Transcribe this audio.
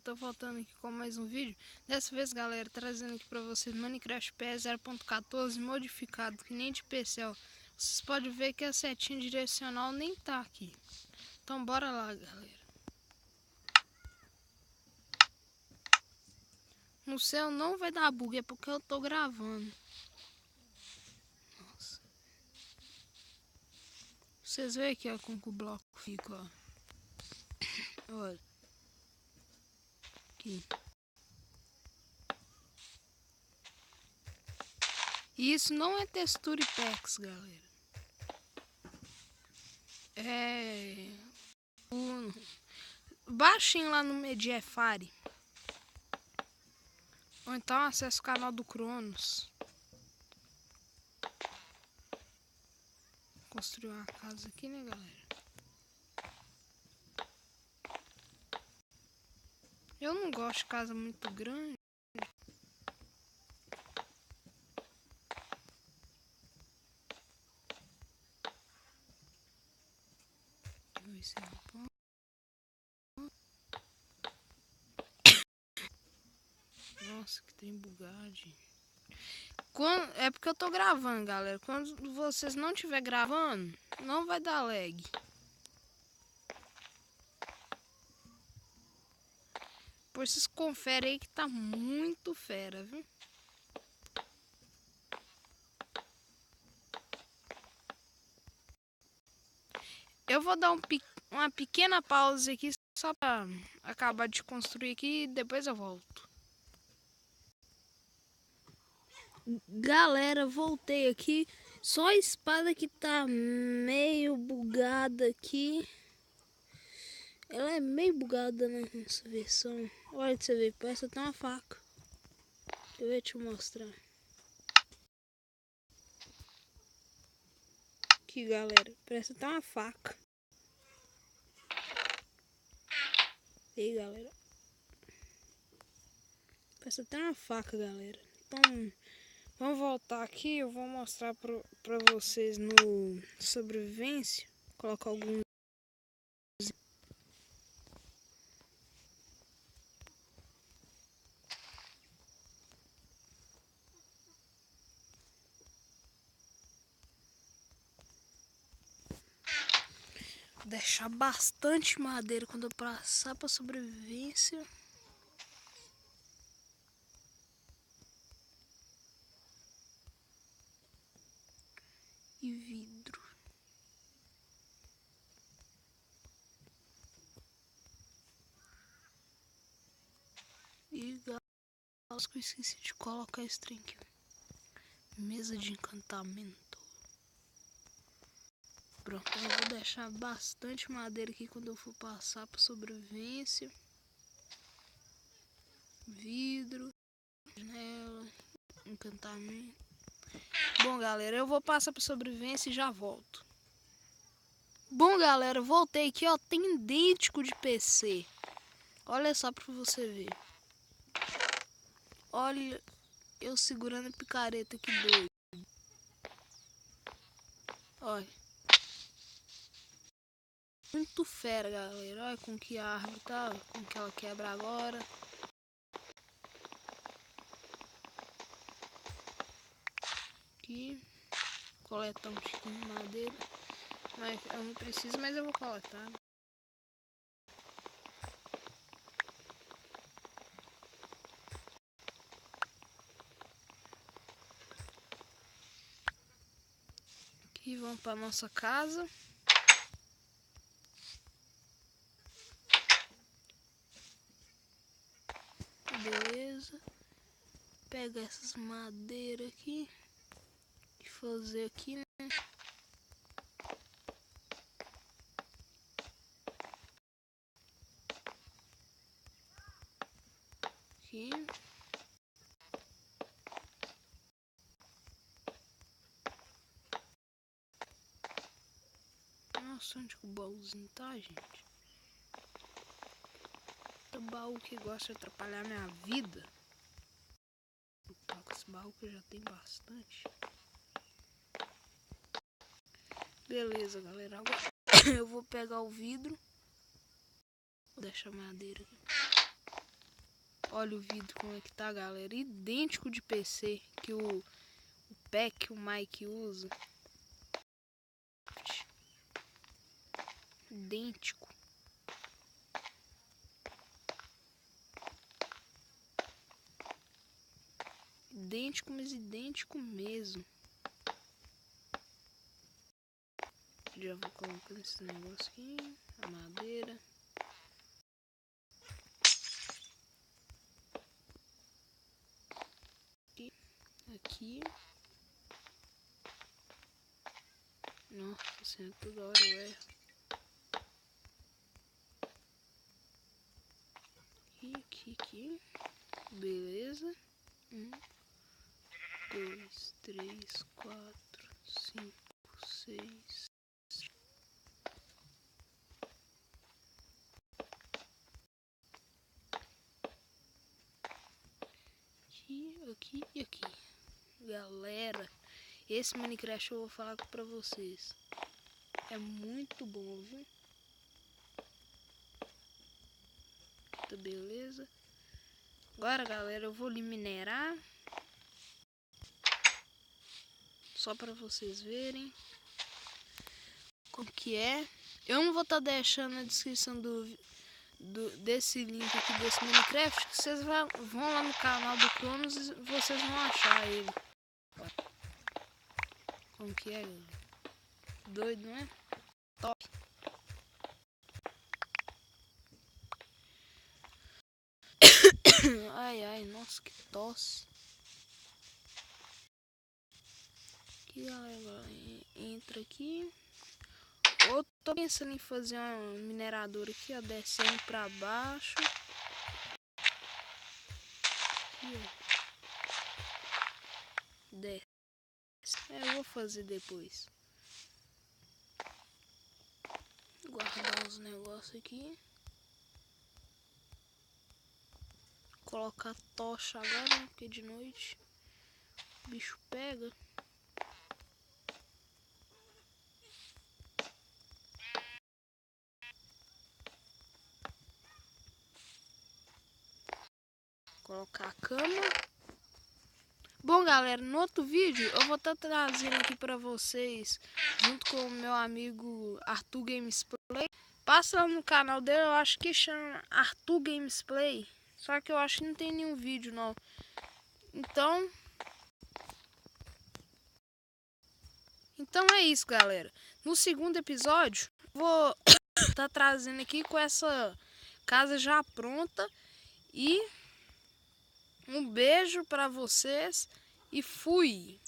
tô voltando aqui com mais um vídeo. Dessa vez, galera, trazendo aqui pra vocês Minecraft PE 0.14 modificado, que nem de PC, ó. Vocês podem ver que a setinha direcional nem tá aqui. Então bora lá, galera. No céu não vai dar bug, é porque eu tô gravando. Nossa. Vocês veem aqui, ó, como que o bloco fica, ó. Olha. Aqui. E isso não é textura e packs, galera. Baixem lá no Mediafire. Ou então acesse o canal do Cronos. Construir uma casa aqui, né, galera? Eu não gosto de casa muito grande. Nossa, que tem bugagem. É porque eu tô gravando, galera. Quando vocês não estiver gravando, não vai dar lag. Pois vocês conferem aí que tá muito fera, viu? Eu vou dar uma pequena pausa aqui só pra acabar de construir aqui e depois eu volto. Galera, voltei aqui. Só a espada que tá meio bugada aqui. Ela é meio bugada nessa versão. Olha pra você ver, parece até uma faca. Eu vou te mostrar. Aqui, galera, parece até uma faca. Aí, galera. Parece até uma faca, galera. Então, vamos voltar aqui. Eu vou mostrar pra vocês no sobrevivência. Colocar alguns. Deixar bastante madeira quando eu passar pra sobrevivência. E vidro. E galera, eu esqueci de colocar esse trem aqui. Mesa de encantamento. Pronto, eu vou deixar bastante madeira aqui quando eu for passar para sobrevivência. Vidro, janela, encantamento. Bom, galera, eu vou passar para sobrevivência e já volto. Bom, galera, voltei aqui, ó, tem idêntico de PC. Olha só para você ver. Olha eu segurando a picareta, que doido. Olha. Muito fera, galera. Olha com que a árvore tá, com que ela quebra agora. Aqui. Coletar um tiquinho de madeira. Mas eu não preciso, mas eu vou coletar. Aqui vamos para nossa casa. Beleza. Pega essas madeiras aqui. E fazer aqui, né? Aqui. Nossa, onde que o baúzinho tá, gente? O baú que gosta de atrapalhar minha vida. Com esse baú que eu já tenho bastante. Beleza, galera. Agora eu vou pegar o vidro. Vou deixar a madeira aqui. Olha o vídeo como é que tá, galera. Idêntico de PC que o pack, o Mike usa. Idêntico. Idêntico, mas idêntico mesmo. Já vou colocando esse negócio aqui. A madeira. Aqui. Nossa senhora, toda hora eu erro. Aqui. Beleza. 1, 2, 3, 4, 5, 6. Aqui e aqui. Galera, esse Minecraft eu vou falar pra vocês. É muito bom, viu? Tá, beleza. Agora, galera, eu vou ali minerar. Só pra vocês verem como que é. Eu não vou estar deixando na descrição desse link aqui desse Minecraft, que vocês vão lá no canal do Cronos e vocês vão achar ele. Como que é, galera? Doido, não é? Top. Ai, nossa, que tosse. Aqui, galera, entra aqui. Eu tô pensando em fazer um minerador aqui, ó, descendo pra baixo. Aqui, ó. Desce. Eu vou fazer depois. Guardar os negócios aqui. Colocar tocha agora, né? Porque de noite o bicho pega. Colocar a cama. Bom, galera, no outro vídeo eu vou estar trazendo aqui pra vocês, junto com o meu amigo Arthur Gamesplay. Passa lá no canal dele, eu acho que chama Arthur Gamesplay. Só que eu acho que não tem nenhum vídeo, não. Então é isso, galera. No segundo episódio, vou estar trazendo aqui com essa casa já pronta. E um beijo pra vocês e fui!